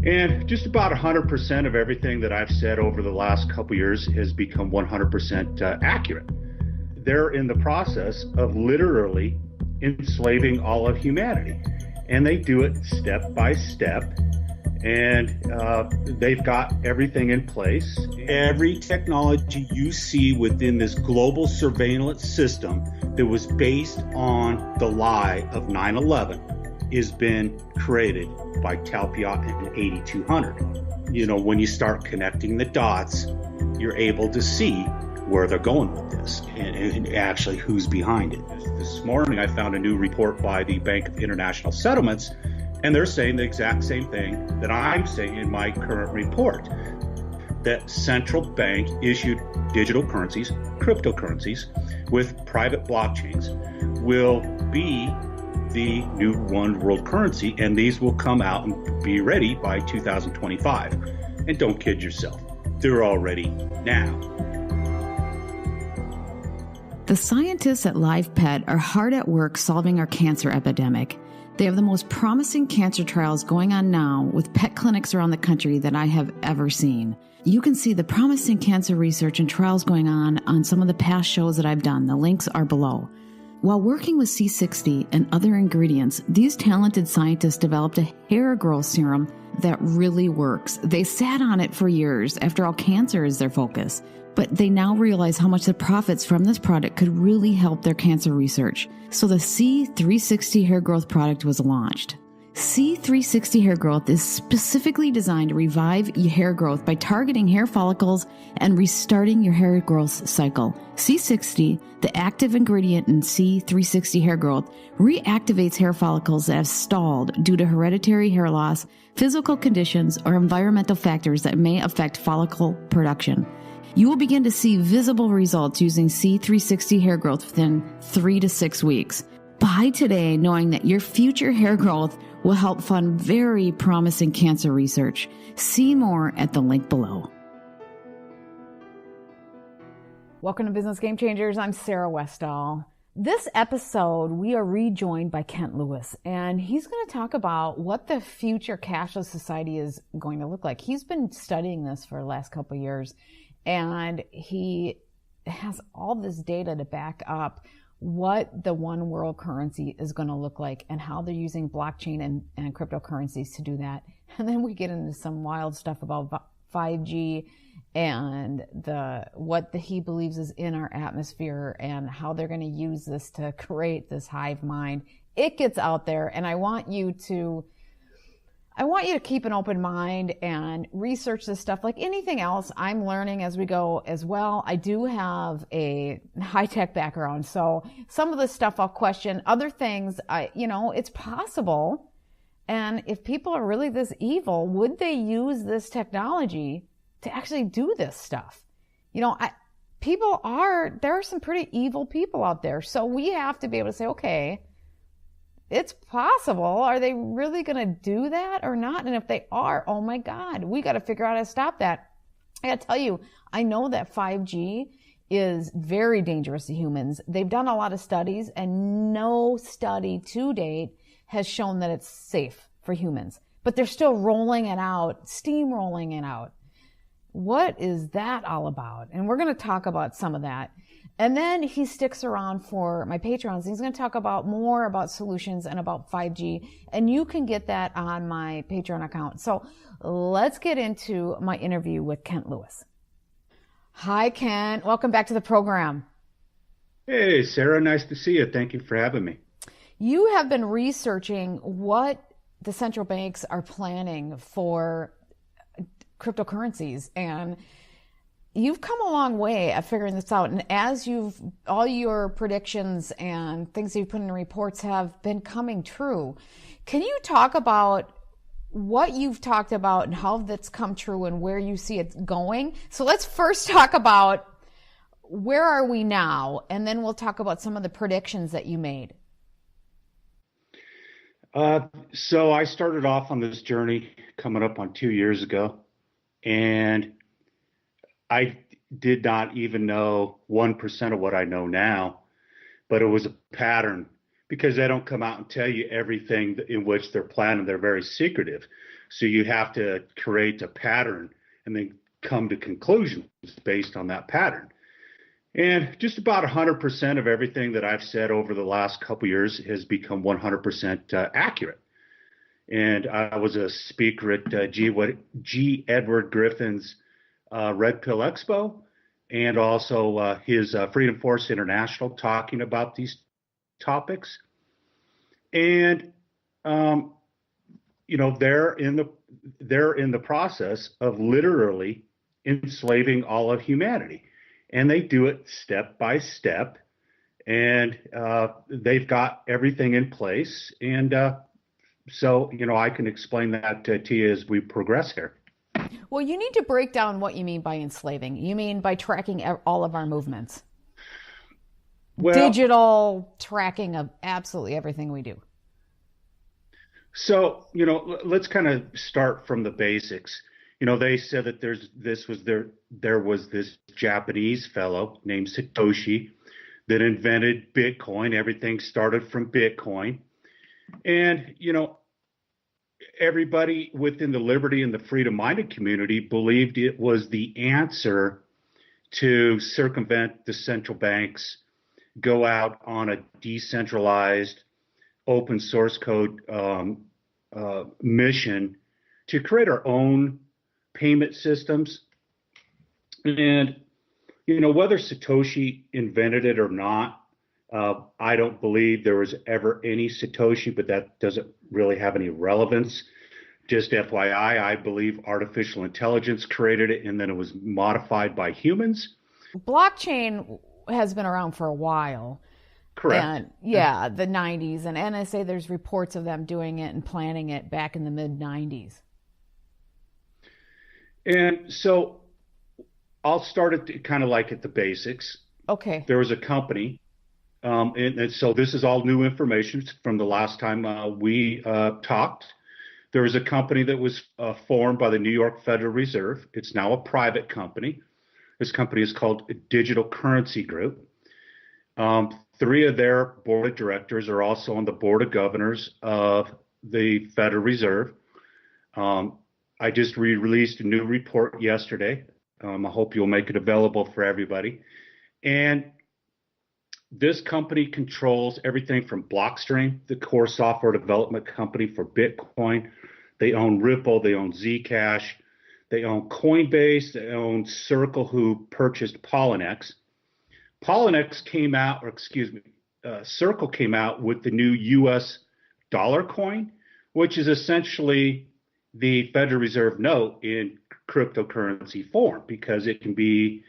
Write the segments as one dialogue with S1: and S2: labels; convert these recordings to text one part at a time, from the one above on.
S1: And just about 100% of everything that I've said over the last couple years has become 100% accurate. They're in the process of literally enslaving all of humanity. And they do it step by step. And they've got everything in place. Every technology you see within this global surveillance system that was based on the lie of 9/11 has been created by Talpiot in 8200. You know, when you start connecting the dots, you're able to see where they're going with this and actually who's behind it. This morning, I found a new report by the Bank of International Settlements, and they're saying the exact same thing that I'm saying in my current report, that central bank issued digital currencies, cryptocurrencies, with private blockchains will be the new one world currency, and these will come out and be ready by 2025. And don't kid yourself, they're already now.
S2: The scientists at LivePet are hard at work solving our cancer epidemic. They have the most promising cancer trials going on now with pet clinics around the country that I have ever seen. You can see the promising cancer research and trials going on some of the past shows that I've done. The links are below. While working with C60 and other ingredients, these talented scientists developed a hair growth serum that really works. They sat on it for years. After all, cancer is their focus. But they now realize how much the profits from this product could really help their cancer research. So the C360 hair growth product was launched. C360 hair growth is specifically designed to revive your hair growth by targeting hair follicles and restarting your hair growth cycle. C60, the active ingredient in C360 hair growth, reactivates hair follicles that have stalled due to hereditary hair loss, physical conditions, or environmental factors that may affect follicle production. You will begin to see visible results using C360 hair growth within 3 to 6 weeks. Buy today knowing that your future hair growth will help fund very promising cancer research. See more at the link below. Welcome to Business Game Changers. I'm Sarah Westall. This episode, we are rejoined by Kent Lewis, and he's going to talk about what the future cashless society is going to look like. He's been studying this for the last couple of years, and he has all this data to back up what the one world currency is going to look like and how they're using blockchain and cryptocurrencies to do that. And then we get into some wild stuff about 5G and what he believes is in our atmosphere and how they're going to use this to create this hive mind. It gets out there, and I want you to keep an open mind and research this stuff like anything else. I'm learning as we go as well. I do have a high-tech background, so some of the stuff I'll question. Other things, it's possible. And if people are really this evil, would they use this technology to actually do this stuff? There are some pretty evil people out there. So we have to be able to say, okay, it's possible. Are they really going to do that or not? And if they are, oh my God, we got to figure out how to stop that. I got to tell you, I know that 5G is very dangerous to humans. They've done a lot of studies, and no study to date has shown that it's safe for humans. But they're still rolling it out, steamrolling it out. What is that all about? And we're going to talk about some of that. And then he sticks around for my Patreons. He's going to talk about more about solutions and about 5G. And you can get that on my Patreon account. So let's get into my interview with Kent Lewis. Hi, Kent. Welcome back to the program.
S1: Hey, Sarah. Nice to see you. Thank you for having me.
S2: You have been researching what the central banks are planning for cryptocurrencies, and you've come a long way at figuring this out. And as all your predictions and things that you've put in reports have been coming true. Can you talk about what you've talked about and how that's come true and where you see it going? So let's first talk about where are we now, and then we'll talk about some of the predictions that you made.
S1: So I started off on this journey coming up on 2 years ago, and I did not even know 1% of what I know now, but it was a pattern because they don't come out and tell you everything in which they're planning. They're very secretive. So you have to create a pattern and then come to conclusions based on that pattern. And just about 100% of everything that I've said over the last couple of years has become 100% accurate. And I was a speaker at G. Edward Griffin's Red Pill Expo, and also his Freedom Force International, talking about these topics. And they're in the process of literally enslaving all of humanity, and they do it step by step. And they've got everything in place, and so I can explain that to you as we progress here.
S2: Well, you need to break down what you mean by enslaving. You mean by tracking all of our movements? Well, digital tracking of absolutely everything we do.
S1: So, let's kind of start from the basics. They said that there was this Japanese fellow named Satoshi that invented Bitcoin. Everything started from Bitcoin. And, everybody within the liberty and the freedom-minded community believed it was the answer to circumvent the central banks, go out on a decentralized open source code mission to create our own payment systems. And, whether Satoshi invented it or not, I don't believe there was ever any Satoshi, but that doesn't really have any relevance. Just FYI, I believe artificial intelligence created it, and then it was modified by humans.
S2: Blockchain has been around for a while.
S1: Correct.
S2: And yeah, the 90s. And NSA, there's reports of them doing it and planning it back in the mid 90s.
S1: And so I'll start at kind of like at the basics.
S2: Okay.
S1: There was a company, and so this is all new information from the last time we talked. There was a company that was formed by the New York Federal Reserve. It's now a private company. This company is called Digital Currency Group. 3 of their board of directors are also on the board of governors of the Federal Reserve. I just released a new report yesterday. I hope you'll make it available for everybody. And this company controls everything from Blockstream, the core software development company for Bitcoin. They own Ripple, they own Zcash, they own Coinbase, they own Circle, who purchased Poloniex. Circle came out with the new US dollar coin, which is essentially the Federal Reserve note in cryptocurrency form, because it can be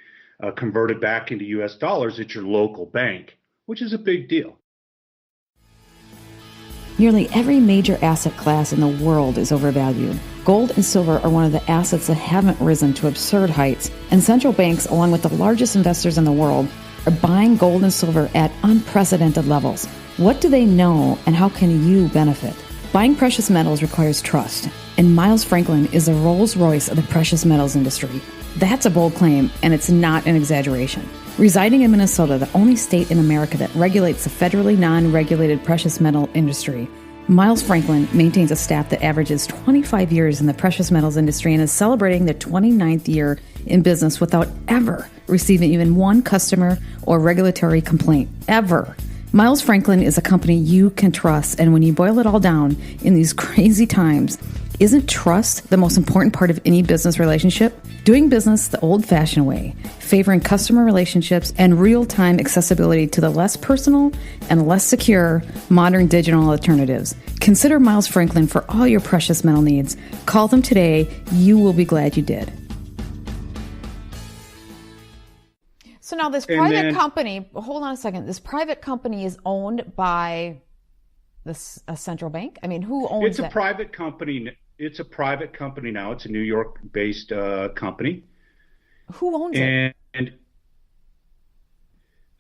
S1: converted back into US dollars at your local bank, which is a big deal.
S2: Nearly every major asset class in the world is overvalued. Gold and silver are one of the assets that haven't risen to absurd heights, and central banks, along with the largest investors in the world, are buying gold and silver at unprecedented levels. What do they know, and how can you benefit? Buying precious metals requires trust, and Miles Franklin is the Rolls-Royce of the precious metals industry. That's a bold claim, and it's not an exaggeration. Residing in Minnesota, the only state in America that regulates the federally non-regulated precious metal industry, Miles Franklin maintains a staff that averages 25 years in the precious metals industry and is celebrating their 29th year in business without ever receiving even one customer or regulatory complaint, ever. Miles Franklin is a company you can trust, and when you boil it all down in these crazy times, isn't trust the most important part of any business relationship? Doing business the old-fashioned way, favoring customer relationships and real-time accessibility to the less personal and less secure modern digital alternatives. Consider Miles Franklin for all your precious metal needs. Call them today. You will be glad you did. So now this private company, hold on a second, this private company is owned by a central bank? I mean, who owns it?
S1: It's a private company. It's a private company now. It's a New York-based company.
S2: Who owns it?
S1: And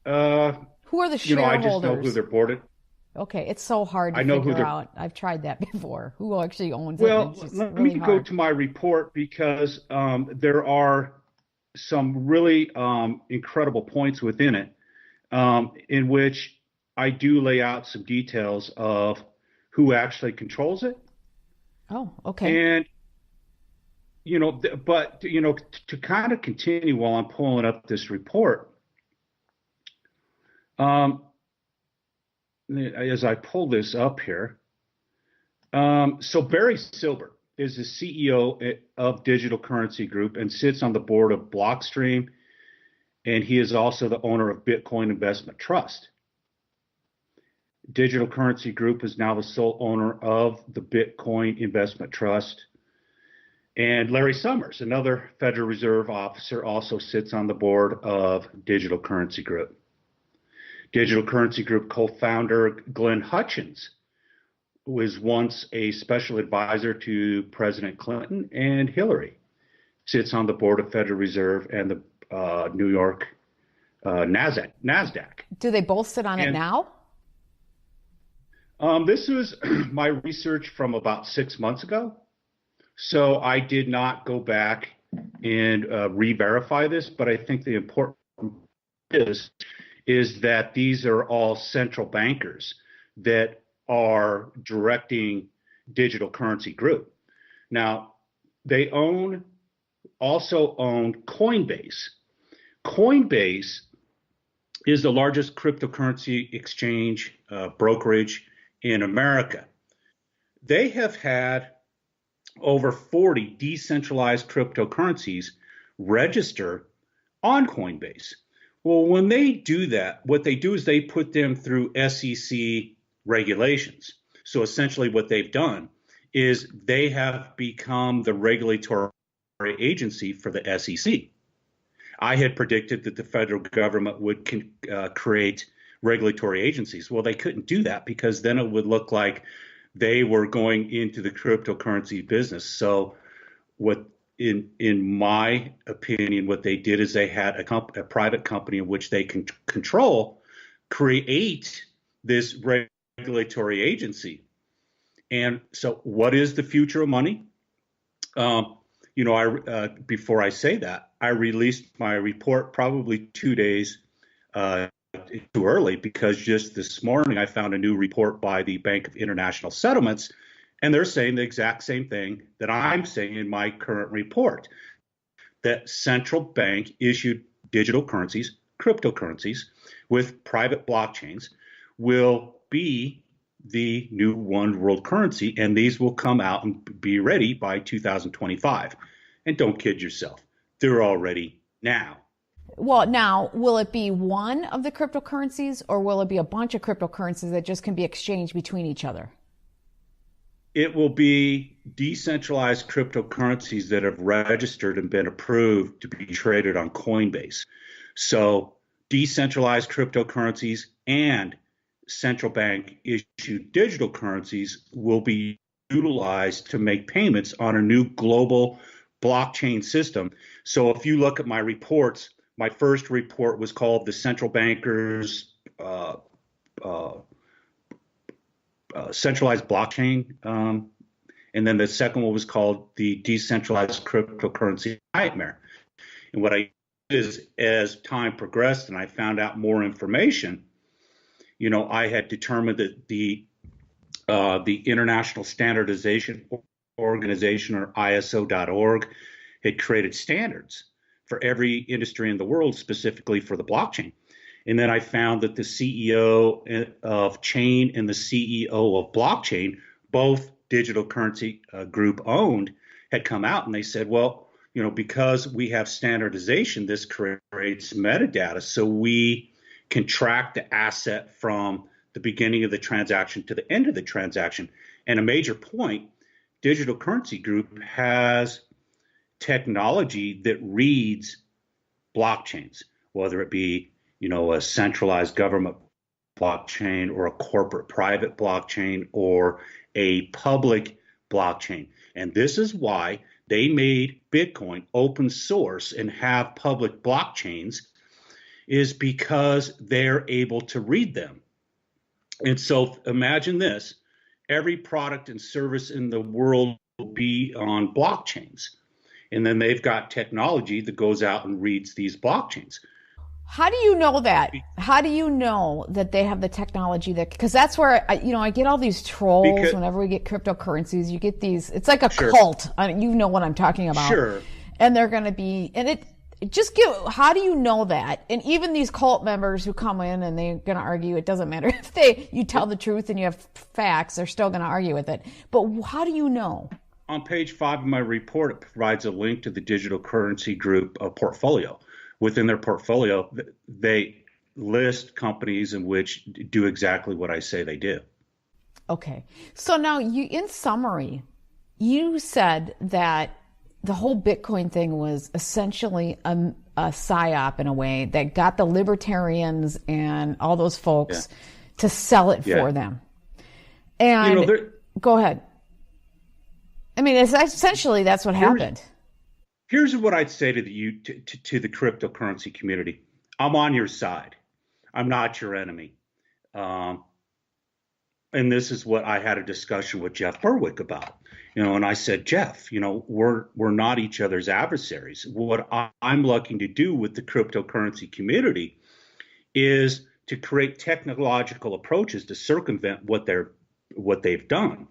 S2: who are the shareholders?
S1: I just know who they're boarded.
S2: Okay, it's so hard to figure out. I've tried that before. Who actually owns it?
S1: Well, let me go to my report, because there are some really incredible points within it, in which I do lay out some details of who actually controls it.
S2: Oh, okay.
S1: but to kind of continue while I'm pulling up this report, um, as I pull this up here, so Barry Silbert is the CEO of Digital Currency Group and sits on the board of Blockstream, and he is also the owner of Bitcoin Investment Trust. Digital Currency Group is now the sole owner of the Bitcoin Investment Trust. And Larry Summers, another Federal Reserve officer, also sits on the board of Digital Currency Group. Digital Currency Group co-founder Glenn Hutchins was once a special advisor to President Clinton and Hillary, sits on the board of Federal Reserve and the New York NASDAQ.
S2: Do they both sit on it now?
S1: This was my research from about 6 months ago. So I did not go back and re-verify this, but I think the important is that these are all central bankers that are directing Digital Currency Group. Now, they also own Coinbase. Coinbase is the largest cryptocurrency exchange brokerage in America. They have had over 40 decentralized cryptocurrencies register on Coinbase. Well, when they do that, what they do is they put them through SEC regulations. So essentially what they've done is they have become the regulatory agency for the SEC. I had predicted that the federal government would create regulatory agencies. Well, they couldn't do that because then it would look like they were going into the cryptocurrency business. So what, in my opinion, what they did is they had a private company in which they can control, create this regulatory agency. And so what is the future of money? Before I say that, I released my report probably 2 days too early, because just this morning I found a new report by the Bank of International Settlements, and they're saying the exact same thing that I'm saying in my current report, that central bank issued digital currencies, cryptocurrencies with private blockchains will be the new one world currency, and these will come out and be ready by 2025. And don't kid yourself, they're already now.
S2: Well, now, will it be one of the cryptocurrencies, or will it be a bunch of cryptocurrencies that just can be exchanged between each other?
S1: It will be decentralized cryptocurrencies that have registered and been approved to be traded on Coinbase. So decentralized cryptocurrencies and central bank issued digital currencies will be utilized to make payments on a new global blockchain system. So if you look at my reports, my first report was called the Central Bankers Centralized Blockchain, and then the second one was called the Decentralized Cryptocurrency Nightmare. And what I did is, as time progressed and I found out more information, I had determined that the International Standardization Organization, or ISO.org, had created standards for every industry in the world, specifically for the blockchain. And then I found that the CEO of Chain and the CEO of Blockchain, both Digital Currency Group owned, had come out and they said, well, because we have standardization, this creates metadata, so we can track the asset from the beginning of the transaction to the end of the transaction. And a major point, Digital Currency Group has technology that reads blockchains, whether it be, a centralized government blockchain or a corporate private blockchain or a public blockchain. And this is why they made Bitcoin open source and have public blockchains, is because they're able to read them. And so imagine this, every product and service in the world will be on blockchains. And then they've got technology that goes out and reads these blockchains.
S2: How do you know that? How do you know that they have the technology that, because that's where I get all these trolls
S1: Because
S2: whenever we get cryptocurrencies. You get these, it's like a
S1: sure,
S2: cult. You know what I'm talking about.
S1: sure.
S2: And they're going to be, and it just give, how do you know that? And even these cult members who come in and they're going to argue, it doesn't matter if you tell the truth and you have facts, they're still going to argue with it. But how do you know?
S1: On page 5 of my report, it provides a link to the digital currency group portfolio. Within their portfolio, they list companies in which do exactly what I say they do.
S2: Okay. So now in summary, you said that the whole Bitcoin thing was essentially a psyop in a way that got the libertarians and all those folks to sell it for them. And go ahead. I mean, essentially that's what happened.
S1: Here's what I'd say to the cryptocurrency community. I'm on your side. I'm not your enemy. And this is what I had a discussion with Jeff Berwick about. And I said, Jeff, we're not each other's adversaries. What I'm looking to do with the cryptocurrency community is to create technological approaches to circumvent what they've done.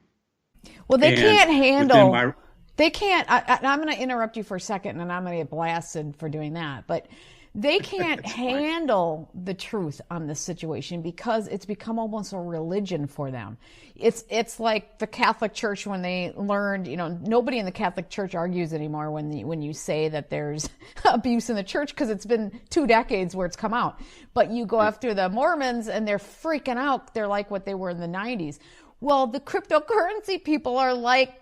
S2: Well, they can't handle. They can't. I'm going to interrupt you for a second, and I'm going to get blasted for doing that. But they can't handle the truth on this situation because it's become almost a religion for them. It's like the Catholic Church when they learned. Nobody in the Catholic Church argues anymore when you say that there's abuse in the church because it's been 2 decades where it's come out. But you go after the Mormons, and they're freaking out. They're like what they were in the 90s. Well, the cryptocurrency people are like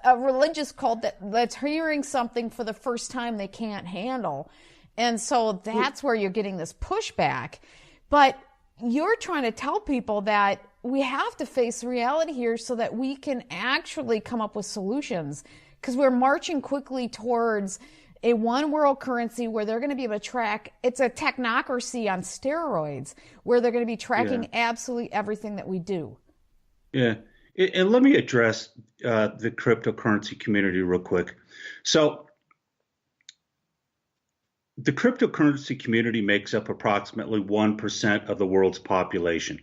S2: a religious cult that's hearing something for the first time they can't handle. And so that's where you're getting this pushback. But you're trying to tell people that we have to face reality here so that we can actually come up with solutions, because we're marching quickly towards a one world currency where they're going to be able to track. It's a technocracy on steroids where they're going to be tracking absolutely everything that we do.
S1: Yeah. And let me address the cryptocurrency community real quick. So the cryptocurrency community makes up approximately 1% of the world's population.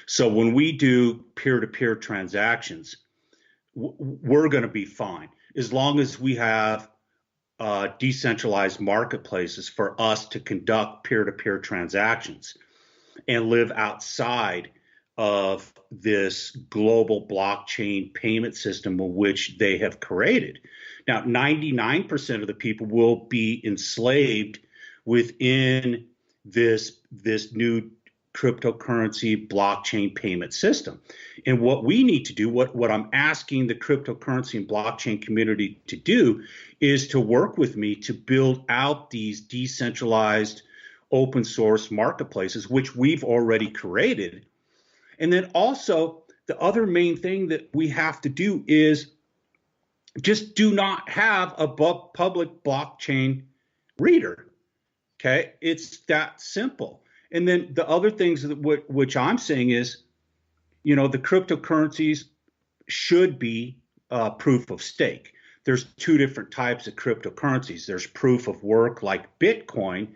S1: So when we do peer-to-peer transactions, we're going to be fine as long as we have decentralized marketplaces for us to conduct peer-to-peer transactions and live outside of this global blockchain payment system which they have created. Now, 99% of the people will be enslaved within this new cryptocurrency blockchain payment system. And what we need to do, what I'm asking the cryptocurrency and blockchain community to do, is to work with me to build out these decentralized open source marketplaces, which we've already created. And then also the other main thing that we have to do is just do not have a public blockchain reader. Okay, it's that simple. And then the other things that which I'm saying is, the cryptocurrencies should be proof of stake. There's 2 different types of cryptocurrencies. There's proof of work like Bitcoin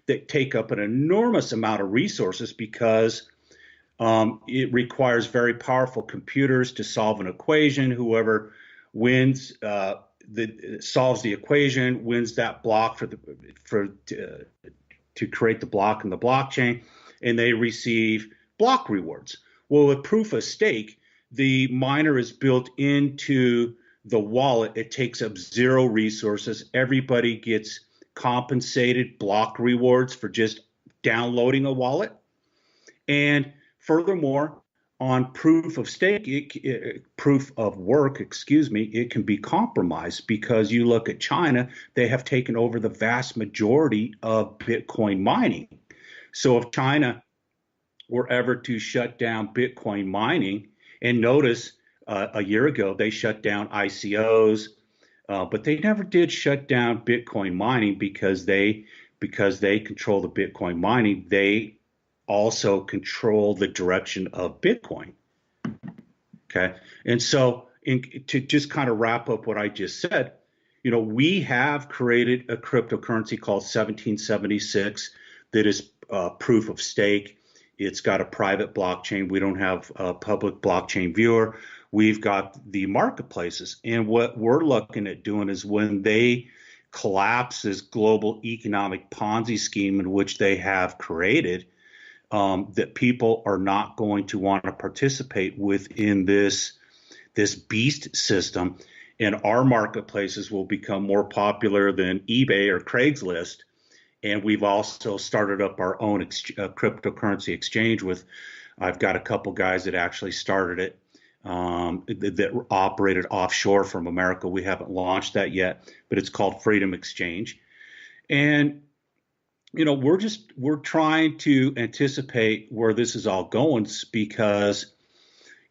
S1: that take up an enormous amount of resources because it requires very powerful computers to solve an equation. Whoever wins solves the equation wins that block to create the block in the blockchain, and they receive block rewards. Well, with proof of stake, the miner is built into the wallet. It takes up 0 resources. Everybody gets compensated block rewards for just downloading a wallet. And furthermore, on proof of stake, proof of work, it can be compromised because you look at China, they have taken over the vast majority of Bitcoin mining. So if China were ever to shut down Bitcoin mining, and notice a year ago they shut down ICOs, but they never did shut down Bitcoin mining because they control the Bitcoin mining. They also control the direction of Bitcoin. Okay. And so to just kind of wrap up what I just said, we have created a cryptocurrency called 1776 that is proof of stake. It's got a private blockchain. We don't have a public blockchain viewer. We've got the marketplaces. And what we're looking at doing is when they collapse this global economic Ponzi scheme in which they have created, that people are not going to want to participate within this beast system. And our marketplaces will become more popular than eBay or Craigslist. And we've also started up our own cryptocurrency exchange I've got a couple guys that actually started it, that operated offshore from America. We haven't launched that yet, but it's called Freedom Exchange. And, we're trying to anticipate where this is all going, because,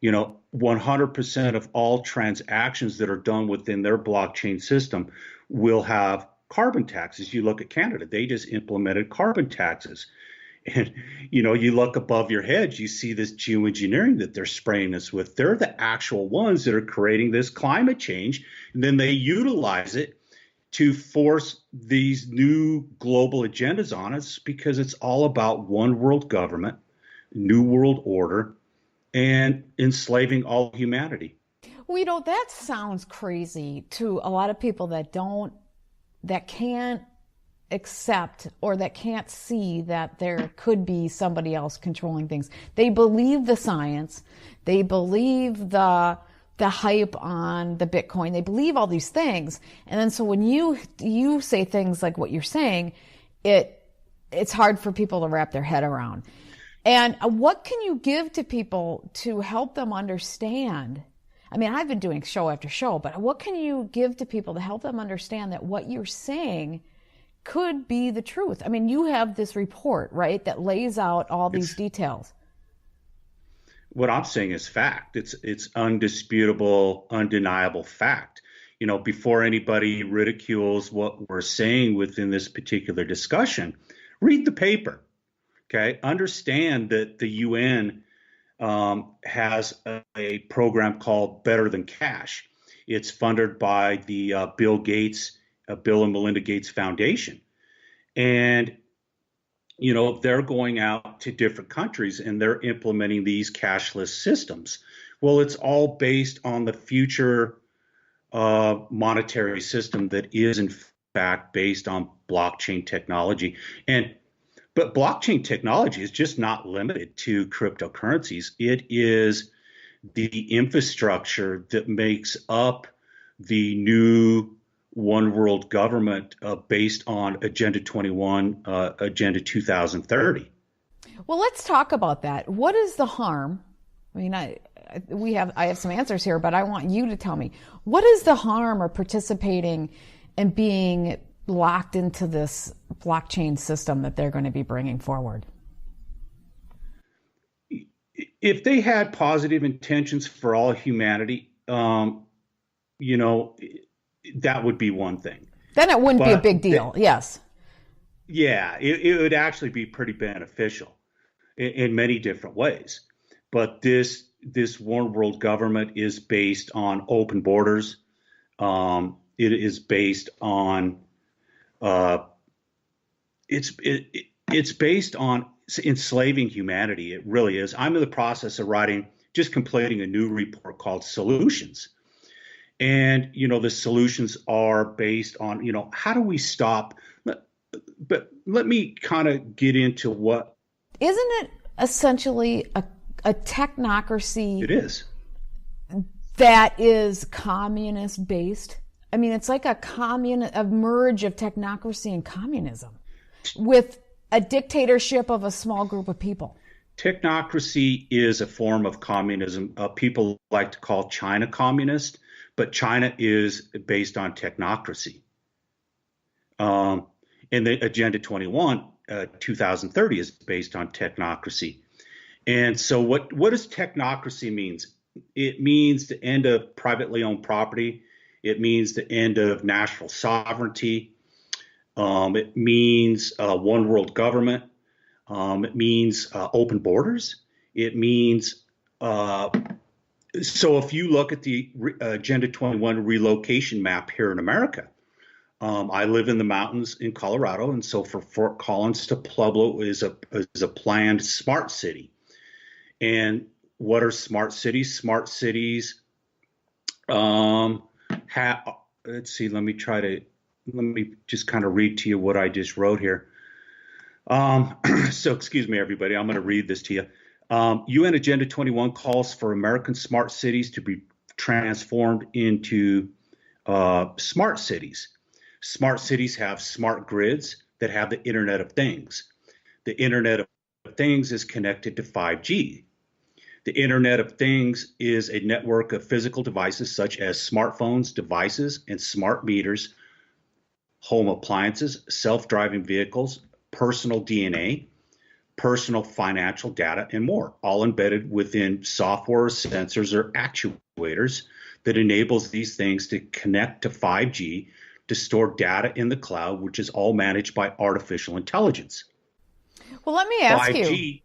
S1: 100% of all transactions that are done within their blockchain system will have carbon taxes. You look at Canada, they just implemented carbon taxes. And, you look above your head, you see this geoengineering that they're spraying us with. They're the actual ones that are creating this climate change. And then they utilize it to force these new global agendas on us, because it's all about one world government, new world order, and enslaving all humanity.
S2: Well, that sounds crazy to a lot of people that can't accept, or that can't see that there could be somebody else controlling things. They believe the science, they believe the hype on the Bitcoin, they believe all these things. And then so when you say things like what you're saying, it's hard for people to wrap their head around. And what can you give to people to help them understand? I mean, I've been doing show after show, but what can you give to people to help them understand that what you're saying could be the truth? I mean, you have this report, right, that lays out all these details.
S1: What I'm saying is fact. It's undisputable, undeniable fact. Before anybody ridicules what we're saying within this particular discussion, read the paper. Okay, understand that the UN has a program called Better Than Cash. It's funded by the Bill and Melinda Gates Foundation. And, they're going out to different countries and they're implementing these cashless systems. Well, it's all based on the future monetary system that is, in fact, based on blockchain technology. But blockchain technology is just not limited to cryptocurrencies. It is the infrastructure that makes up the new one world government based on Agenda 21, Agenda 2030.
S2: Well, let's talk about that. What is the harm? I mean, I have some answers here, but I want you to tell me, what is the harm of participating and being locked into this blockchain system that they're going to be bringing forward?
S1: If they had positive intentions for all humanity, that would be one thing.
S2: Then it wouldn't be a big deal. Yes.
S1: Yeah, it would actually be pretty beneficial in many different ways. But this one world government is based on open borders. It is based on it's based on enslaving humanity. It really is. I'm in the process of completing a new report called Solutions. And, the solutions are based on, how do we stop? But let me kind of get into what. Isn't
S2: it essentially a technocracy?
S1: It is.
S2: That is communist based? I mean, it's like a merge of technocracy and communism with a dictatorship of a small group of people.
S1: Technocracy is a form of communism. People like to call China communist, but China is based on technocracy. And the Agenda 21, 2030 is based on technocracy. And so what does technocracy means? It means the end of privately owned property. It means the end of national sovereignty. It means one world government. It means open borders. It means so if you look at the Agenda 21 relocation map here in America, I live in the mountains in Colorado, and so for Fort Collins to Pueblo is a planned smart city. And what are smart cities? Smart cities have. Let's see. Let me just kind of read to you what I just wrote here. So excuse me, everybody. I'm going to read this to you. UN Agenda 21 calls for American smart cities to be transformed into smart cities. Smart cities have smart grids that have the Internet of Things. The Internet of Things is connected to 5G. The Internet of Things is a network of physical devices such as smartphones, devices, and smart meters, home appliances, self-driving vehicles, personal DNA, personal financial data, and more, all embedded within software, sensors, or actuators that enables these things to connect to 5G to store data in the cloud, which is all managed by artificial intelligence.
S2: Well, let me ask
S1: 5G,
S2: you.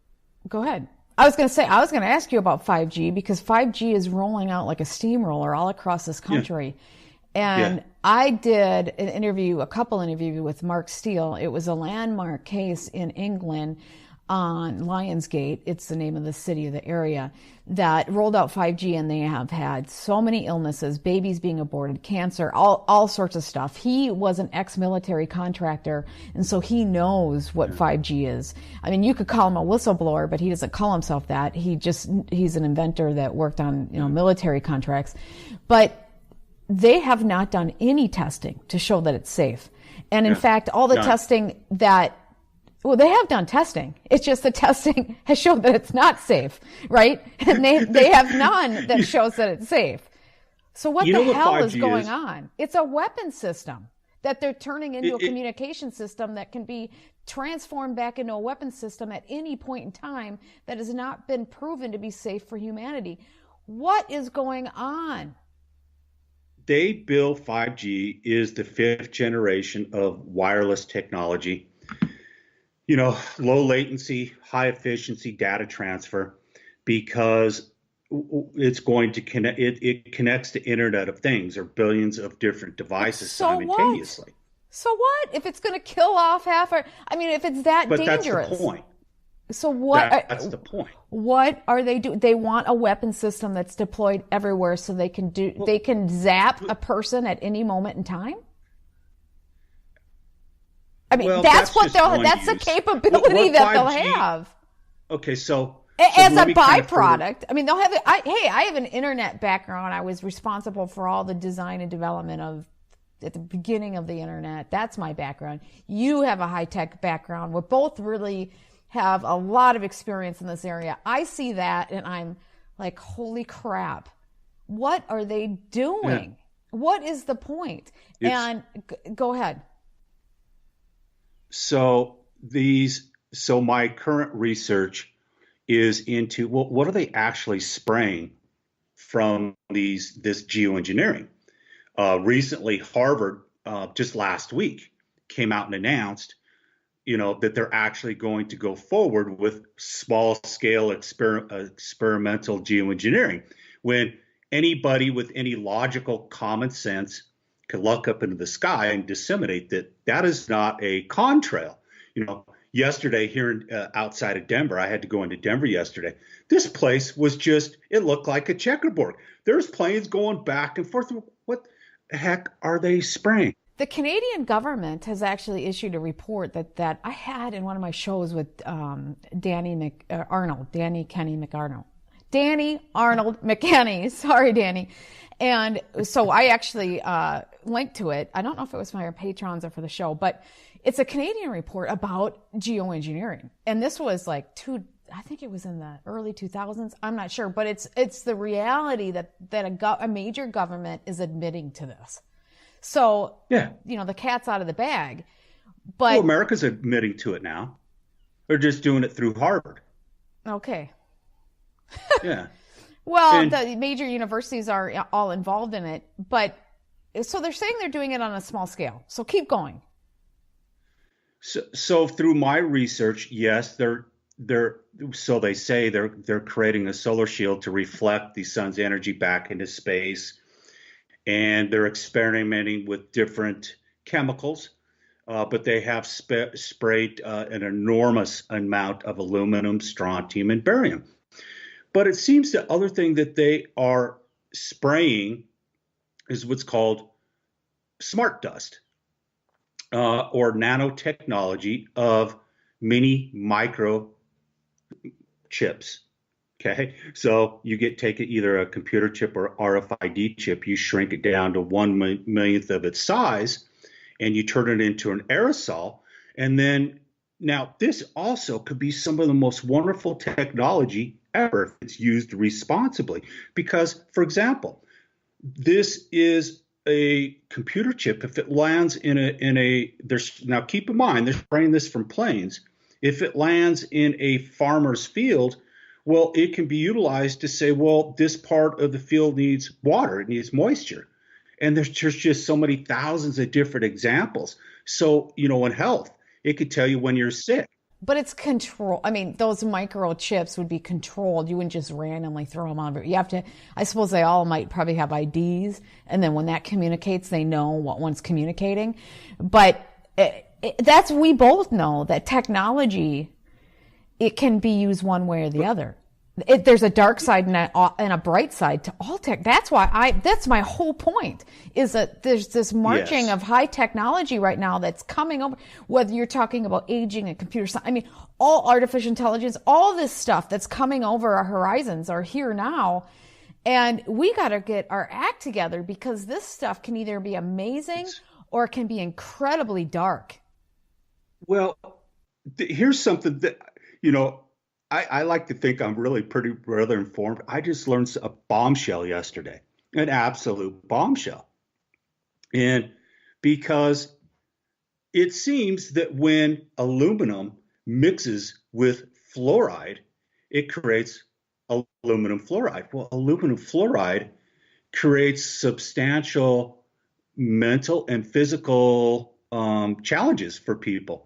S2: Go ahead. I was going to ask you about 5G because 5G is rolling out like a steamroller all across this country. Yeah. And I did a couple interviews with Mark Steele. It was a landmark case in England on Lionsgate. It's the name of the city of the area that rolled out 5G, and they have had so many illnesses, babies being aborted, cancer, all sorts of stuff. He was an ex-military contractor, and so he knows what 5G is. I mean, you could call him a whistleblower, but he doesn't call himself that. He's an inventor that worked on, military contracts. But they have not done any testing to show that it's safe. And in fact, all the testing they have done testing. It's just the testing has shown that it's not safe, right? And they have none that shows that it's safe. So what the hell is going on? It's a weapon system that they're turning into a communication system that can be transformed back into a weapon system at any point in time that has not been proven to be safe for humanity. What is going on?
S1: They bill 5G is the 5th generation of wireless technology. Low latency, high efficiency data transfer, because it's going to connect. It connects to Internet of Things or billions of different devices simultaneously.
S2: So what if it's going to kill off half our? I mean, if it's that dangerous.
S1: But that's the point.
S2: So what?
S1: That's the point.
S2: What are they doing? They want a weapon system that's deployed everywhere, so they can zap a person at any moment in time. I mean, that's the capability that they'll have.
S1: Okay, so
S2: as a byproduct, I mean, they'll have it. I have an internet background. I was responsible for all the design and development at the beginning of the internet. That's my background. You have a high-tech background. We both really have a lot of experience in this area. I see that and I'm like, holy crap. What are they doing? Yeah. What is the point? Go ahead.
S1: So my current research is into what are they actually spraying from this geoengineering? Recently, Harvard just last week came out and announced, that they're actually going to go forward with small scale experimental geoengineering. When anybody with any logical common sense could look up into the sky and disseminate that is not a contrail. Yesterday here outside of Denver, I had to go into Denver yesterday. This place was it looked like a checkerboard. There's planes going back and forth. What the heck are they spraying?
S2: The Canadian government has actually issued a report that I had in one of my shows with Danny Arnold McKenney. Sorry, Danny. And so I actually linked to it. I don't know if it was for my patrons or for the show, but it's a Canadian report about geoengineering. And this was I think it was in the early 2000s. I'm not sure, but it's the reality that a major government is admitting to this. So, the cat's out of the bag. But
S1: America's admitting to it now. They're just doing it through Harvard.
S2: Okay.
S1: Yeah.
S2: Well, the major universities are all involved in it, but so they're saying they're doing it on a small scale. So keep going.
S1: So through my research, yes, so they say they're creating a solar shield to reflect the sun's energy back into space, and they're experimenting with different chemicals, but they have sprayed an enormous amount of aluminum, strontium, and barium. But it seems the other thing that they are spraying is what's called smart dust, or nanotechnology of mini micro chips. Okay, so you take either a computer chip or RFID chip, you shrink it down to 1/millionth of its size, and you turn it into an aerosol. And then now this also could be some of the most wonderful technology ever if it's used responsibly. Because, for example, this is a computer chip. If it lands in a there's now keep in mind they're spraying this from planes. If it lands in a farmer's field, well, it can be utilized to say, well, this part of the field needs water, it needs moisture. And there's just so many thousands of different examples. So, in health, it could tell you when you're sick.
S2: But it's control. I mean, those microchips would be controlled. You wouldn't just randomly throw them on. You have to, I suppose they all might probably have IDs. And then when that communicates, they know what one's communicating. But we both know that technology, it can be used one way or the other. There's a dark side and a bright side to all tech. That's my whole point, is that there's this marching of high technology right now that's coming over, whether you're talking about aging and computer science. I mean, all artificial intelligence, all this stuff that's coming over our horizons are here now. And we got to get our act together, because this stuff can either be amazing or it can be incredibly dark.
S1: Well, here's something that, I like to think I'm really rather informed. I just learned a bombshell yesterday, an absolute bombshell. And because it seems that when aluminum mixes with fluoride, it creates aluminum fluoride. Well, aluminum fluoride creates substantial mental and physical challenges for people.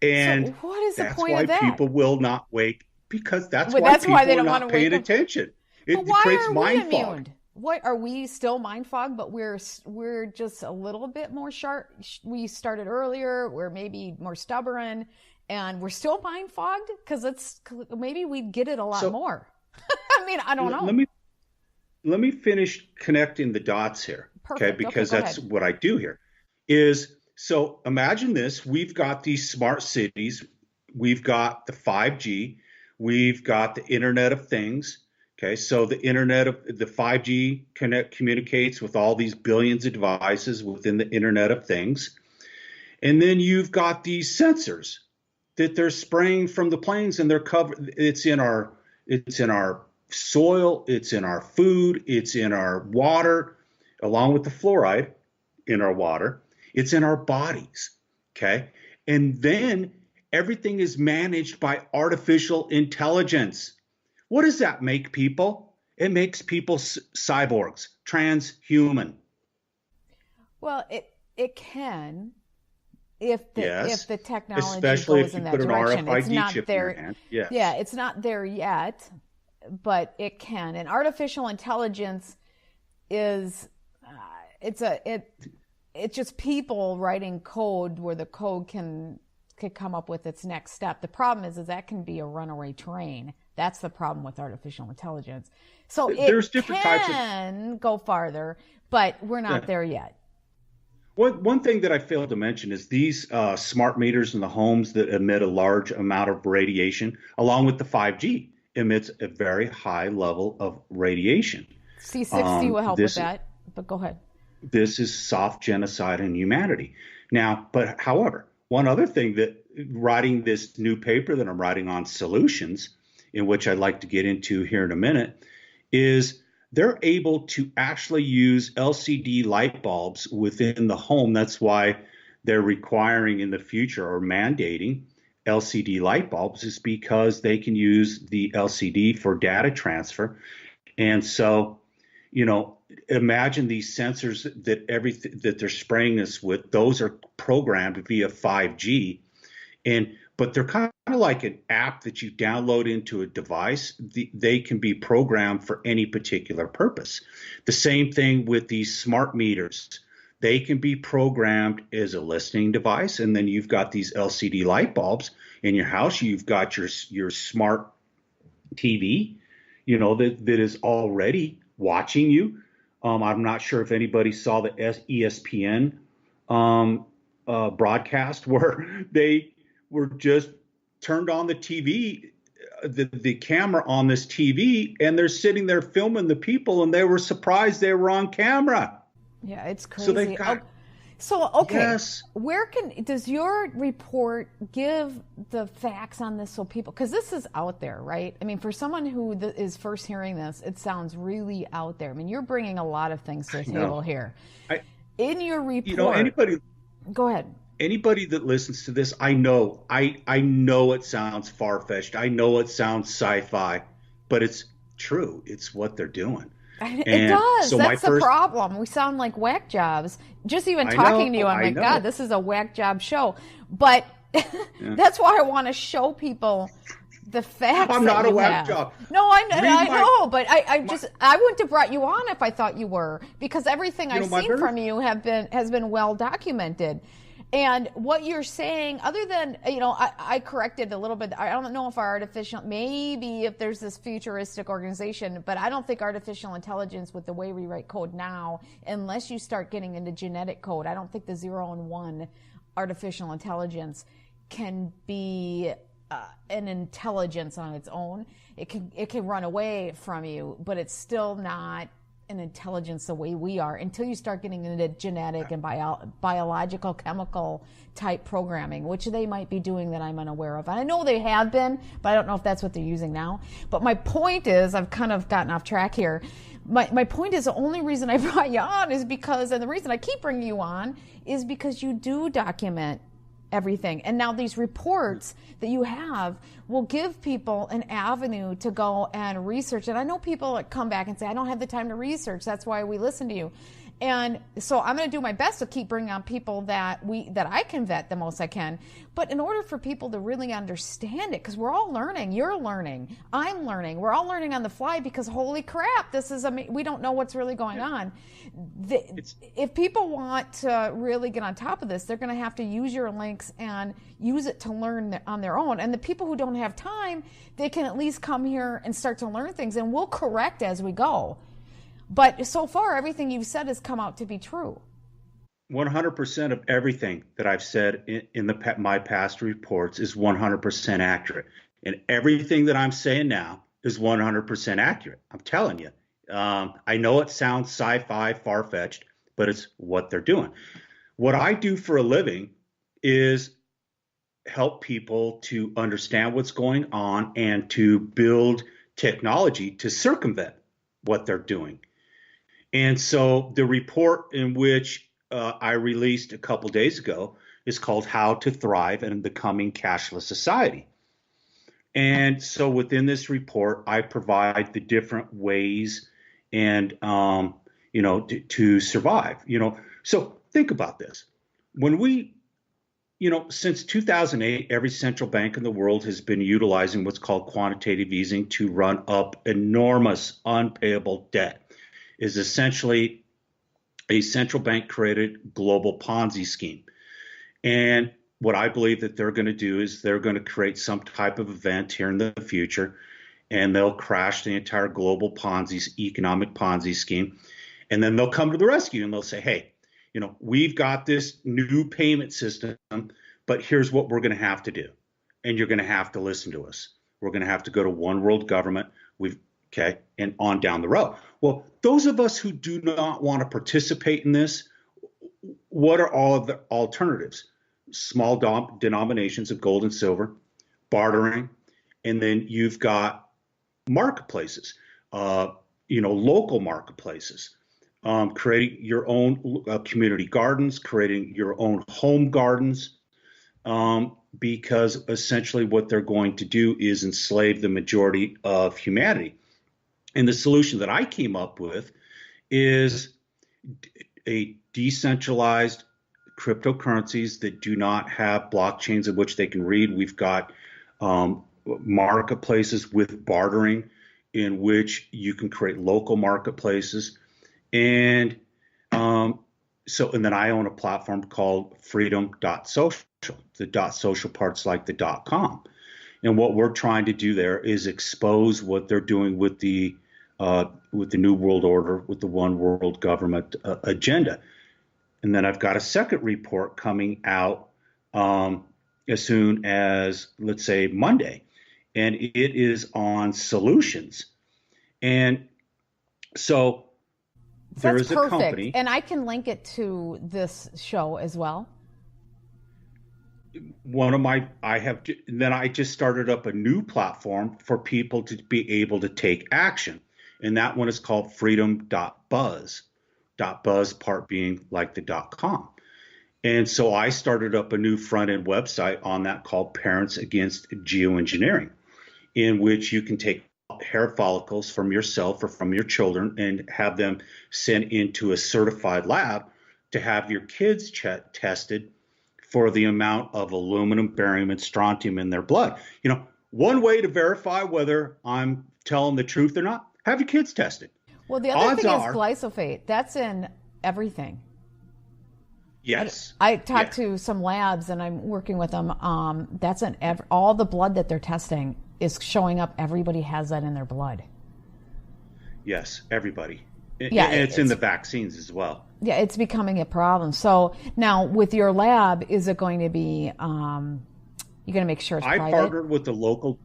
S1: And
S2: so what is the
S1: that's
S2: point
S1: why
S2: of that?
S1: people will not wake, because that's
S2: Well,
S1: why
S2: they
S1: people
S2: don't
S1: are
S2: want
S1: not
S2: to
S1: paying
S2: wake up.
S1: attention. It
S2: But why
S1: creates
S2: are
S1: mind
S2: we
S1: fog.
S2: immune? What are we still mind fogged, but we're just a little bit more sharp. We started earlier. We're maybe more stubborn, and we're still mind fogged, because maybe we'd get it a lot more. I mean, I don't know.
S1: Let me finish connecting the dots here.
S2: Perfect.
S1: Okay, because
S2: go
S1: that's
S2: ahead.
S1: what I do here. So imagine this: we've got these smart cities, we've got the 5G, we've got the Internet of Things. Okay, so the 5G communicates with all these billions of devices within the Internet of Things. And then you've got these sensors that they're spraying from the planes, and they're covered. It's in our soil, it's in our food, it's in our water, along with the fluoride in our water. It's in our bodies. Okay, and then everything is managed by artificial intelligence. What does that make people? It makes people cyborgs, transhuman.
S2: Well, it can, if the technology
S1: especially
S2: goes
S1: if you
S2: in that
S1: put an
S2: direction.
S1: RFID
S2: It's not
S1: chip
S2: there.
S1: in your hand. Yes.
S2: Yeah, it's not there yet, but it can. And artificial intelligence is it's just people writing code where the code could come up with its next step. The problem is that can be a runaway train. That's the problem with artificial intelligence. So
S1: There's
S2: it
S1: different types
S2: can go farther, but we're not there yet.
S1: One thing that I failed to mention is these smart meters in the homes that emit a large amount of radiation, along with the 5G, emits a very high level of radiation.
S2: C60 will help with that, but go ahead.
S1: This is soft genocide in humanity. Now, but however, one other thing that writing this new paper that I'm writing on solutions, in which I'd like to get into here in a minute, is they're able to actually use LCD light bulbs within the home. That's why they're requiring in the future or mandating LCD light bulbs, is because they can use the LCD for data transfer. And so, imagine these sensors that they're spraying us with. Those are programmed via 5G, but they're kind of like an app that you download into a device. They can be programmed for any particular purpose. The same thing with these smart meters. They can be programmed as a listening device, and then you've got these LCD light bulbs in your house. You've got your smart TV, that is already watching you. I'm not sure if anybody saw the ESPN broadcast where they were just turned on the TV, the camera on this TV, and they're sitting there filming the people, and they were surprised they were on camera.
S2: Yeah, it's crazy.
S1: So they've got.
S2: Okay,
S1: Yes.
S2: Does your report give the facts on this so people, because this is out there, right? I mean, for someone who is first hearing this, it sounds really out there. I mean, you're bringing a lot of things to the table here. In your report,
S1: Anybody.
S2: Go ahead.
S1: Anybody that listens to this, I know it sounds far-fetched. I know it sounds sci-fi, but it's true. It's what they're doing.
S2: It does. So that's the problem. We sound like whack jobs. Just even talking to you, I'm like, God, this is a whack job show. But that's why I want to show people the facts.
S1: I'm not a whack job.
S2: No, I know, but I wouldn't have brought you on if I thought you were, because everything I've seen from you has been well documented. And what you're saying, other than, I corrected a little bit. I don't know if maybe if there's this futuristic organization, but I don't think artificial intelligence, with the way we write code now, unless you start getting into genetic code, I don't think the 0 and 1 artificial intelligence can be an intelligence on its own. It can run away from you, but it's still not an intelligence the way we are, until you start getting into genetic and biological, chemical type programming, which they might be doing that I'm unaware of. And I know they have been, but I don't know if that's what they're using now. But my point is, I've kind of gotten off track here. My point is, the only reason I brought you on is because, and the reason I keep bringing you on is because you do document everything. And now these reports that you have will give people an avenue to go and research. And I know people that come back and say, I don't have the time to research. That's why we listen to you. And so I'm going to do my best to keep bringing on people that I can vet the most I can. But in order for people to really understand it, because we're all learning, you're learning, I'm learning, we're all learning on the fly, because holy crap, we don't know what's really going on. If people want to really get on top of this, they're going to have to use your links and use it to learn on their own. And the people who don't have time, they can at least come here and start to learn things, and we'll correct as we go. But so far, everything you've said has come out to be true.
S1: 100% of everything that I've said in my past reports is 100% accurate. And everything that I'm saying now is 100% accurate. I'm telling you. I know it sounds sci-fi, far-fetched, but it's what they're doing. What I do for a living is help people to understand what's going on and to build technology to circumvent what they're doing. And so the report in which I released a couple days ago is called How to Thrive in the Coming Cashless Society. And so within this report, I provide the different ways and, to survive, So think about this. When we, since 2008, every central bank in the world has been utilizing what's called quantitative easing to run up enormous unpayable debt. Is essentially a central bank created global Ponzi scheme. And what I believe that they're going to do is they're going to create some type of event here in the future, and they'll crash the entire global economic Ponzi scheme. And then they'll come to the rescue and they'll say, hey, we've got this new payment system, but here's what we're going to have to do. And you're going to have to listen to us. We're going to have to go to one world government. And on down the road. Well, those of us who do not want to participate in this, what are all of the alternatives? Small denominations of gold and silver, bartering, and then you've got marketplaces, local marketplaces, creating your own community gardens, creating your own home gardens, because essentially what they're going to do is enslave the majority of humanity. And the solution that I came up with is a decentralized cryptocurrencies that do not have blockchains in which they can read. We've got marketplaces with bartering in which you can create local marketplaces. And So, and then I own a platform called Freedom.Social. The .social part's like the .com. And what we're trying to do there is expose what they're doing with the New World Order, with the One World Government agenda. And then I've got a second report coming out as soon as, let's say, Monday, and it is on solutions. And so there
S2: That's
S1: is a
S2: perfect.
S1: company.
S2: And I can link it to this show as well.
S1: Then I just started up a new platform for people to be able to take action. And that one is called Freedom.Buzz. Buzz part being like the .com. And so I started up a new front end website on that called Parents Against Geoengineering, in which you can take hair follicles from yourself or from your children and have them sent into a certified lab to have your kids tested for the amount of aluminum, barium, and strontium in their blood. One way to verify whether I'm telling the truth or not, have your kids tested.
S2: Well, the other thing is glyphosate. That's in everything.
S1: Yes.
S2: I talked to some labs, and I'm working with them. That's in all the blood that they're testing is showing up. Everybody has that in their blood.
S1: Yes, everybody.
S2: Yeah,
S1: and it's in the vaccines as well.
S2: Yeah, it's becoming a problem. So now with your lab, is it going to be, you're going to make sure it's private?
S1: I partnered with the local,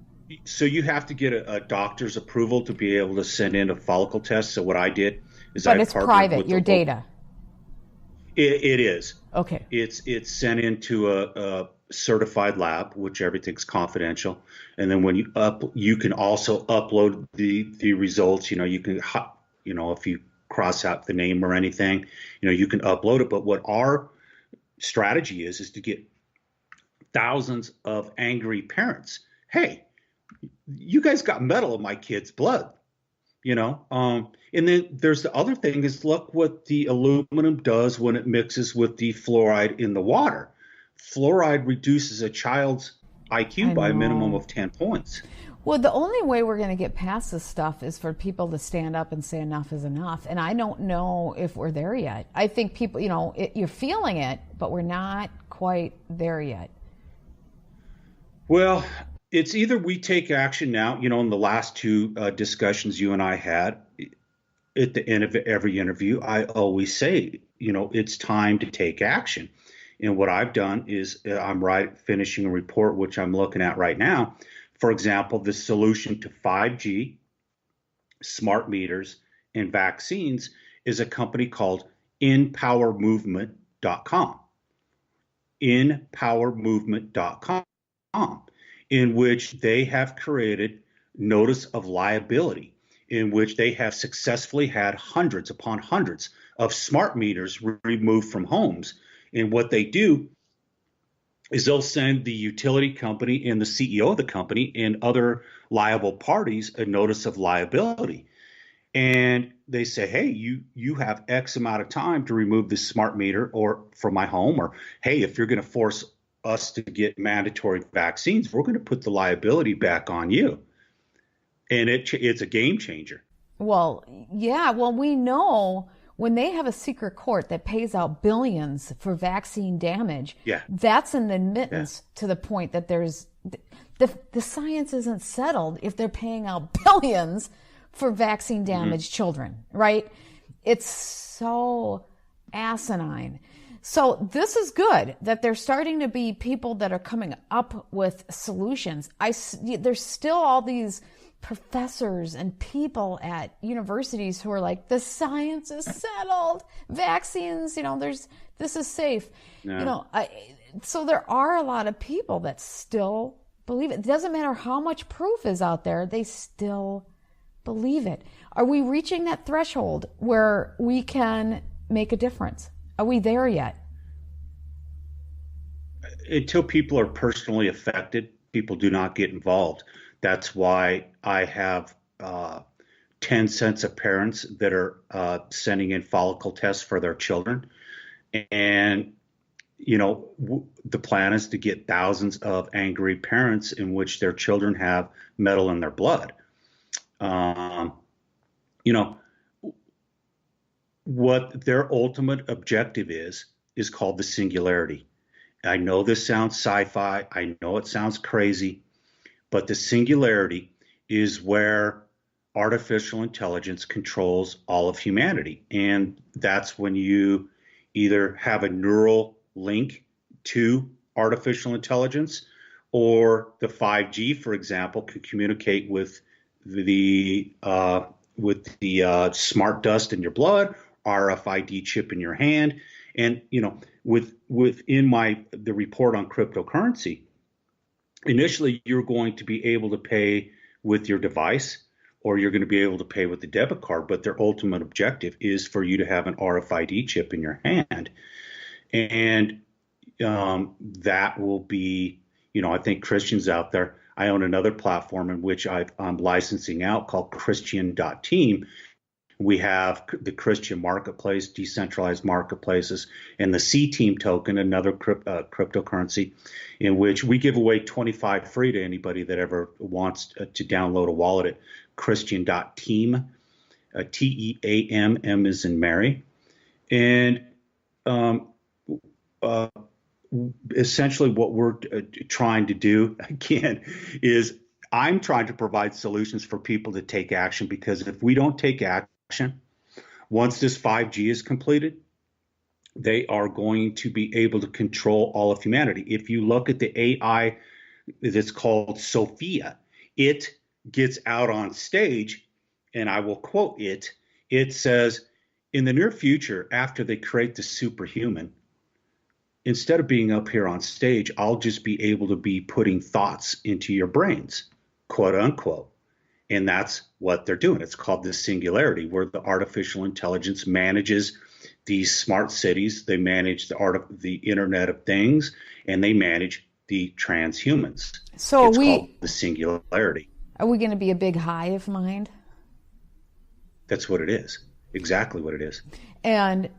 S1: so you have to get a doctor's approval to be able to send in a follicle test. So what I did is
S2: but it's private, your data.
S1: It is.
S2: Okay.
S1: It's sent into a certified lab, which everything's confidential. And then when you can also upload the results. You can, if you cross out the name or anything, you can upload it. But what our strategy is to get thousands of angry parents. Hey, you guys got metal in my kid's blood. And then there's the other thing is look what the aluminum does when it mixes with the fluoride in the water. Fluoride reduces a child's IQ by a minimum of 10 points.
S2: Well, the only way we're going to get past this stuff is for people to stand up and say enough is enough. And I don't know if we're there yet. I think people, you're feeling it, but we're not quite there yet.
S1: Well, it's either we take action now, in the last two discussions you and I had, at the end of every interview, I always say, it's time to take action. And what I've done is I'm finishing a report, which I'm looking at right now. For example, the solution to 5G, smart meters, and vaccines is a company called InPowerMovement.com. InPowerMovement.com, in which they have created notice of liability, in which they have successfully had hundreds upon hundreds of smart meters removed from homes. And what they do is they'll send the utility company and the CEO of the company and other liable parties a notice of liability. And they say, hey, you have X amount of time to remove this smart meter or from my home, or hey, if you're going to force us to get mandatory vaccines, we're going to put the liability back on you. And it's a game changer.
S2: Well, yeah. Well, we know when they have a secret court that pays out billions for vaccine damage, that's an admittance to the point that there's the science isn't settled if they're paying out billions for vaccine damaged children, right? It's so asinine. So this is good that there's starting to be people that are coming up with solutions. There's still all these professors and people at universities who are like, the science is settled, vaccines, this is safe. No. So there are a lot of people that still believe it. It doesn't matter how much proof is out there, they still believe it. Are we reaching that threshold where we can make a difference? Are we there yet?
S1: Until people are personally affected, people do not get involved. That's why I have 10 cents of parents that are sending in follicle tests for their children. And, the plan is to get thousands of angry parents in which their children have metal in their blood. What their ultimate objective is called the singularity. I know this sounds sci-fi. I know it sounds crazy, but the singularity is where artificial intelligence controls all of humanity. And that's when you either have a neural link to artificial intelligence, or the 5G, for example, could communicate with the smart dust in your blood, RFID chip in your hand. And within the report on cryptocurrency, initially you're going to be able to pay with your device, or you're going to be able to pay with the debit card, but their ultimate objective is for you to have an RFID chip in your hand. And that will be, I think Christians out there, I own another platform in which I'm licensing out called Christian.team. We have the Christian marketplace, decentralized marketplaces, and the C Team token, another cryptocurrency, in which we give away 25 free to anybody that ever wants to download a wallet at Christian.team, TEAMM is in Mary. And essentially what we're trying to do, again, is I'm trying to provide solutions for people to take action, because if we don't take action, once this 5G is completed, they are going to be able to control all of humanity. If you look at the AI that's called Sophia, it gets out on stage, and I will quote it. It says, in the near future, after they create the superhuman, instead of being up here on stage, I'll just be able to be putting thoughts into your brains, quote unquote. And that's what they're doing. It's called the singularity, where the artificial intelligence manages these smart cities. They manage the Internet of Things, and they manage the transhumans.
S2: So
S1: it's called the singularity.
S2: Are we going to be a big hive mind?
S1: That's what it is. Exactly what it is.
S2: And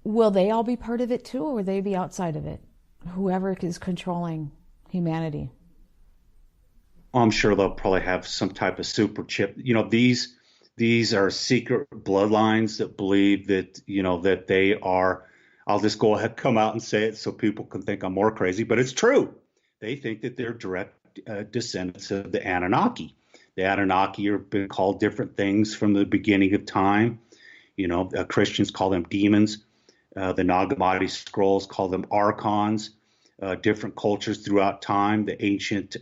S2: will they all be part of it too, or will they be outside of it? Whoever is controlling humanity.
S1: I'm sure they'll probably have some type of super chip. These are secret bloodlines that believe that, that they are. I'll just go ahead, come out and say it so people can think I'm more crazy, but it's true. They think that they're direct descendants of the Anunnaki. The Anunnaki have been called different things from the beginning of time. Christians call them demons. The Nag Hammadi scrolls call them archons. Different cultures throughout time. The ancient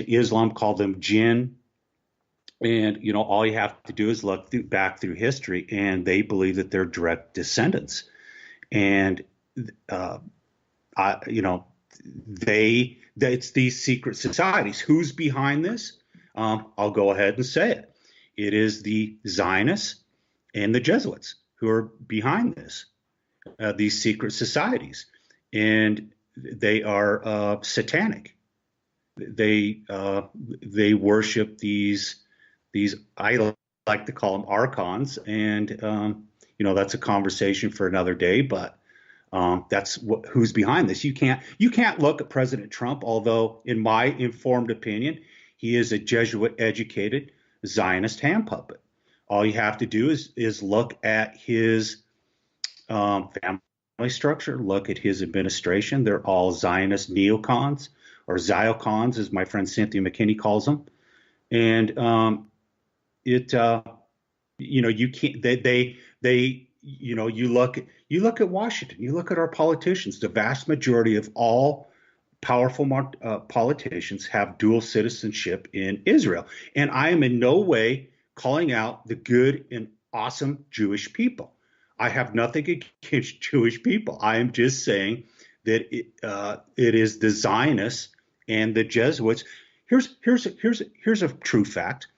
S1: Islam called them jinn. And, all you have to do is look back through history, and they believe that they're direct descendants. And, it's these secret societies. Who's behind this? I'll go ahead and say it. It is the Zionists and the Jesuits who are behind this, these secret societies. And they are satanic. They worship these I like to call them archons, and that's a conversation for another day. But that's who's behind this. You can't look at President Trump, although in my informed opinion, he is a Jesuit educated Zionist hand puppet. All you have to do is look at his family structure, look at his administration. They're all Zionist neocons, or Ziocons, as my friend Cynthia McKinney calls them. And you can't. You look at Washington. You look at our politicians. The vast majority of all powerful politicians have dual citizenship in Israel. And I am in no way calling out the good and awesome Jewish people. I have nothing against Jewish people. I am just saying that it is the Zionists and the Jesuits. Here's a true fact.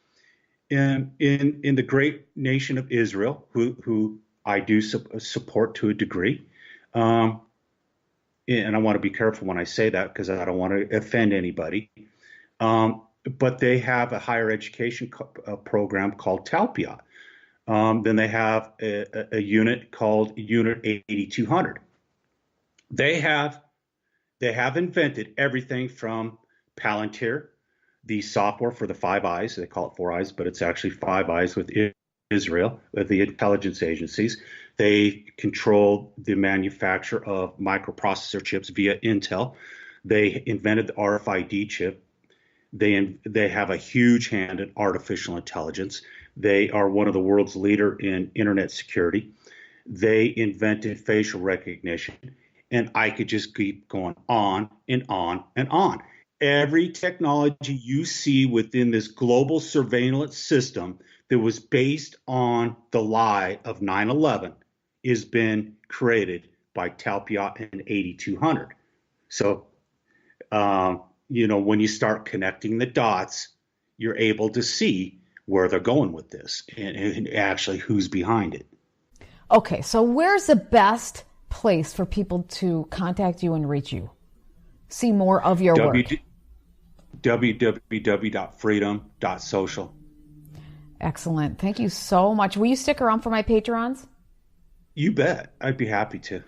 S1: In the great nation of Israel, who I do support to a degree, and I want to be careful when I say that because I don't want to offend anybody. But they have a higher education program called Talpiot. Then they have a unit called Unit 8200. They have invented everything from Palantir, the software for the 5 eyes. They call it 4 eyes, but it's actually 5 eyes with Israel, the intelligence agencies. They control the manufacture of microprocessor chips via Intel. They invented the RFID chip. They have a huge hand in artificial intelligence. They are one of the world's leader in internet security. They invented facial recognition, and I could just keep going on and on and on. Every technology you see within this global surveillance system that was based on the lie of 9/11 has been created by Talpiot and 8200. So, when you start connecting the dots, you're able to see where they're going with this and actually who's behind it.
S2: Okay, so where's the best place for people to contact you and reach you? See more of your work.
S1: www.freedom.social.
S2: Excellent. Thank you so much. Will you stick around for my Patrons?
S1: You bet. I'd be happy to.